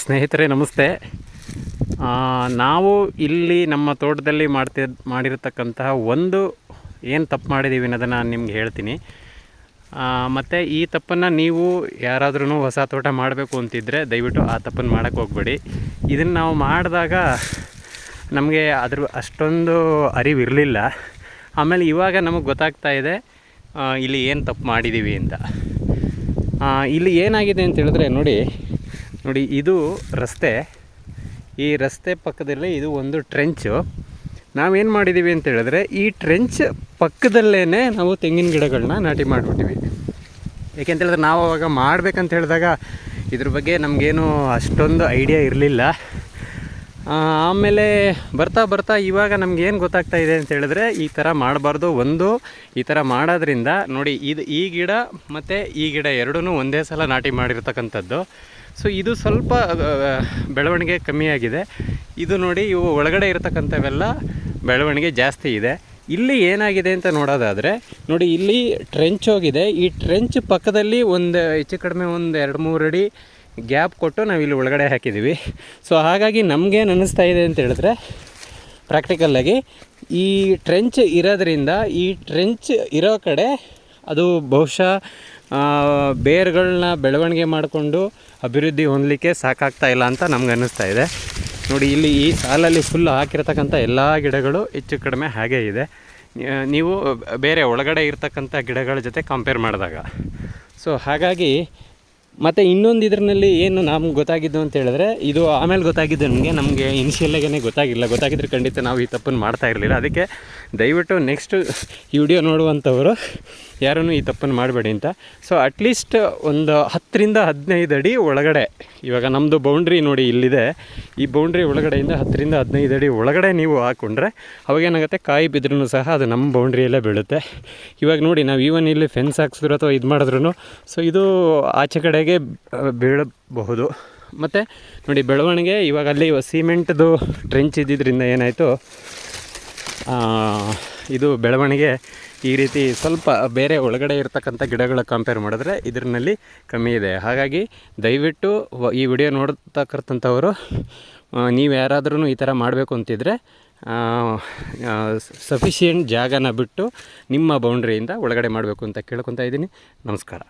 ಸ್ನೇಹಿತರೆ ನಮಸ್ತೆ. ನಾವು ಇಲ್ಲಿ ನಮ್ಮ ತೋಟದಲ್ಲಿ ಮಾಡಿರತಕ್ಕಂತಹ ಒಂದು ಏನು ತಪ್ಪು ಮಾಡಿದ್ದೀವಿ ಅನ್ನೋದನ್ನು ನಾನು ನಿಮ್ಗೆ ಹೇಳ್ತೀನಿ. ಮತ್ತು ಈ ತಪ್ಪನ್ನು ನೀವು ಯಾರಾದ್ರೂ ಹೊಸ ತೋಟ ಮಾಡಬೇಕು ಅಂತಿದ್ದರೆ ದಯವಿಟ್ಟು ಆ ತಪ್ಪನ್ನು ಮಾಡೋಕ್ಕೆ ಹೋಗಬೇಡಿ. ಇದನ್ನು ನಾವು ಮಾಡಿದಾಗ ನಮಗೆ ಅದ್ರ ಅಷ್ಟೊಂದು ಅರಿವಿರಲಿಲ್ಲ. ಆಮೇಲೆ ಇವಾಗ ನಮಗೆ ಗೊತ್ತಾಗ್ತಾ ಇದೆ ಇಲ್ಲಿ ಏನು ತಪ್ಪು ಮಾಡಿದ್ದೀವಿ ಅಂತ. ಇಲ್ಲಿ ಏನಾಗಿದೆ ಅಂತ ಹೇಳಿದ್ರೆ ನೋಡಿ ಇದು ರಸ್ತೆ. ಈ ರಸ್ತೆ ಪಕ್ಕದಲ್ಲೇ ಇದು ಒಂದು ಟ್ರೆಂಚು. ನಾವೇನು ಮಾಡಿದ್ದೀವಿ ಅಂತ ಹೇಳಿದ್ರೆ ಈ ಟ್ರೆಂಚ್ ಪಕ್ಕದಲ್ಲೇ ನಾವು ತೆಂಗಿನ ಗಿಡಗಳನ್ನ ನಾಟಿ ಮಾಡಿಬಿಟ್ಟಿವಿ. ಏಕೆಂತ ಹೇಳಿದ್ರೆ ನಾವು ಅವಾಗ ಮಾಡಬೇಕಂತ ಹೇಳಿದಾಗ ಇದ್ರ ಬಗ್ಗೆ ನಮಗೇನು ಅಷ್ಟೊಂದು ಐಡಿಯಾ ಇರಲಿಲ್ಲ. ಆಮೇಲೆ ಬರ್ತಾ ಇವಾಗ ನಮಗೇನು ಗೊತ್ತಾಗ್ತಾ ಇದೆ ಅಂತ ಹೇಳಿದ್ರೆ ಈ ಥರ ಮಾಡಬಾರ್ದು. ಈ ಥರ ಮಾಡೋದ್ರಿಂದ ನೋಡಿ ಈ ಗಿಡ ಮತ್ತು ಈ ಗಿಡ ಎರಡೂ ಒಂದೇ ಸಲ ನಾಟಿ ಮಾಡಿರ್ತಕ್ಕಂಥದ್ದು. ಸೊ ಇದು ಸ್ವಲ್ಪ ಬೆಳವಣಿಗೆ ಕಮ್ಮಿಯಾಗಿದೆ. ಇದು ನೋಡಿ ಇವು ಒಳಗಡೆ ಇರತಕ್ಕಂಥವೆಲ್ಲ ಬೆಳವಣಿಗೆ ಜಾಸ್ತಿ ಇದೆ. ಇಲ್ಲಿ ಏನಾಗಿದೆ ಅಂತ ನೋಡೋದಾದರೆ ನೋಡಿ ಇಲ್ಲಿ ಟ್ರೆಂಚ್ ಹೋಗಿದೆ. ಈ ಟ್ರೆಂಚ್ ಪಕ್ಕದಲ್ಲಿ ಒಂದು ಹೆಚ್ಚು ಕಡಿಮೆ ಒಂದು 2-3 ಅಡಿ ಗ್ಯಾಪ್ ಕೊಟ್ಟು ನಾವು ಇಲ್ಲಿ ಒಳಗಡೆ ಹಾಕಿದ್ದೀವಿ. ಸೊ ಹಾಗಾಗಿ ನಮಗೇನು ಅನ್ನಿಸ್ತಾ ಇದೆ ಅಂತ ಹೇಳಿದ್ರೆ ಪ್ರಾಕ್ಟಿಕಲ್ಲಾಗಿ ಈ ಟ್ರೆಂಚ್ ಇರೋದ್ರಿಂದ ಈ ಟ್ರೆಂಚ್ ಇರೋ ಕಡೆ ಅದು ಬಹುಶಃ ಬೇರುಗಳನ್ನ ಬೆಳವಣಿಗೆ ಮಾಡಿಕೊಂಡು ಅಭಿವೃದ್ಧಿ ಹೊಂದಲಿಕ್ಕೆ ಸಾಕಾಗ್ತಾ ಇಲ್ಲ ಅಂತ ನಮ್ಗೆ ಅನ್ನಿಸ್ತಾ ಇದೆ. ನೋಡಿ ಇಲ್ಲಿ ಈ ಸಾಲಲ್ಲಿ ಫುಲ್ ಹಾಕಿರ್ತಕ್ಕಂಥ ಎಲ್ಲ ಗಿಡಗಳು ಹೆಚ್ಚು ಕಡಿಮೆ ಹಾಗೇ ಇದೆ, ನೀವು ಬೇರೆ ಒಳಗಡೆ ಇರ್ತಕ್ಕಂಥ ಗಿಡಗಳ ಜೊತೆ ಕಂಪೇರ್ ಮಾಡಿದಾಗ. ಸೊ ಹಾಗಾಗಿ ಮತ್ತು ಇನ್ನೊಂದು ಇದರಲ್ಲಿ ಏನು ನಮ್ಗೆ ಗೊತ್ತಾಗಿದ್ದು ಅಂತ ಹೇಳಿದ್ರೆ ಇದು ಆಮೇಲೆ ಗೊತ್ತಾಗಿದ್ದು ನಮಗೆ ಇನಿಷಿಯಲ್ಲಾಗೇ ಗೊತ್ತಾಗಿದ್ರೆ ಖಂಡಿತ ನಾವು ಈ ತಪ್ಪನ್ನು ಮಾಡ್ತಾ ಇರಲಿಲ್ಲ. ಅದಕ್ಕೆ ದಯವಿಟ್ಟು ನೆಕ್ಸ್ಟ್ ಈ ವಿಡಿಯೋ ನೋಡುವಂಥವರು ಯಾರೂ ಈ ತಪ್ಪನ್ನು ಮಾಡಬೇಡಿ ಅಂತ. ಸೊ ಅಟ್ಲೀಸ್ಟ್ ಒಂದು 10-15 ಅಡಿ ಒಳಗಡೆ, ಇವಾಗ ನಮ್ಮದು ಬೌಂಡ್ರಿ ನೋಡಿ ಇಲ್ಲಿದೆ, ಈ ಬೌಂಡ್ರಿ ಒಳಗಡೆಯಿಂದ 10-15 ಅಡಿ ಒಳಗಡೆ ನೀವು ಹಾಕ್ಕೊಂಡ್ರೆ ಅವಾಗೇನಾಗುತ್ತೆ, ಕಾಯಿ ಬಿದ್ರೂ ಸಹ ಅದು ನಮ್ಮ ಬೌಂಡ್ರಿಯಲ್ಲೇ ಬೀಳುತ್ತೆ. ಇವಾಗ ನೋಡಿ ನಾವು ಈವನ್ ಇಲ್ಲಿ ಫೆನ್ಸ್ ಹಾಕ್ಸಿದ್ರು ಅಥವಾ ಇದು ಮಾಡಿದ್ರು ಸೊ ಇದು ಆಚೆ ಕಡೆಗೆ ಬೀಳಬಹುದು. ಮತ್ತು ನೋಡಿ ಬೆಳವಣಿಗೆ ಇವಾಗ ಅಲ್ಲಿ ಸಿಮೆಂಟ್ದು ಟ್ರೆಂಚ್ ಇದ್ದಿದ್ದರಿಂದ ಏನಾಯಿತು, ಇದು ಬೆಳವಣಿಗೆ ಈ ರೀತಿ ಸ್ವಲ್ಪ ಬೇರೆ ಒಳಗಡೆ ಇರ್ತಕ್ಕಂಥ ಗಿಡಗಳ ಕಂಪೇರ್ ಮಾಡಿದ್ರೆ ಇದರಲ್ಲಿ ಕಮ್ಮಿ ಇದೆ. ಹಾಗಾಗಿ ದಯವಿಟ್ಟು ಈ ವಿಡಿಯೋ ನೋಡ್ತಕ್ಕಂಥವರು ನೀವು ಯಾರಾದ್ರೂ ಈ ಥರ ಮಾಡಬೇಕು ಅಂತಿದ್ರೆ ಸಫಿಷಿಯೆಂಟ್ ಜಾಗನ ಬಿಟ್ಟು ನಿಮ್ಮ ಬೌಂಡ್ರಿಯಿಂದ ಒಳಗಡೆ ಮಾಡಬೇಕು ಅಂತ ಕೇಳ್ಕೊತಾ ಇದ್ದೀನಿ. ನಮಸ್ಕಾರ.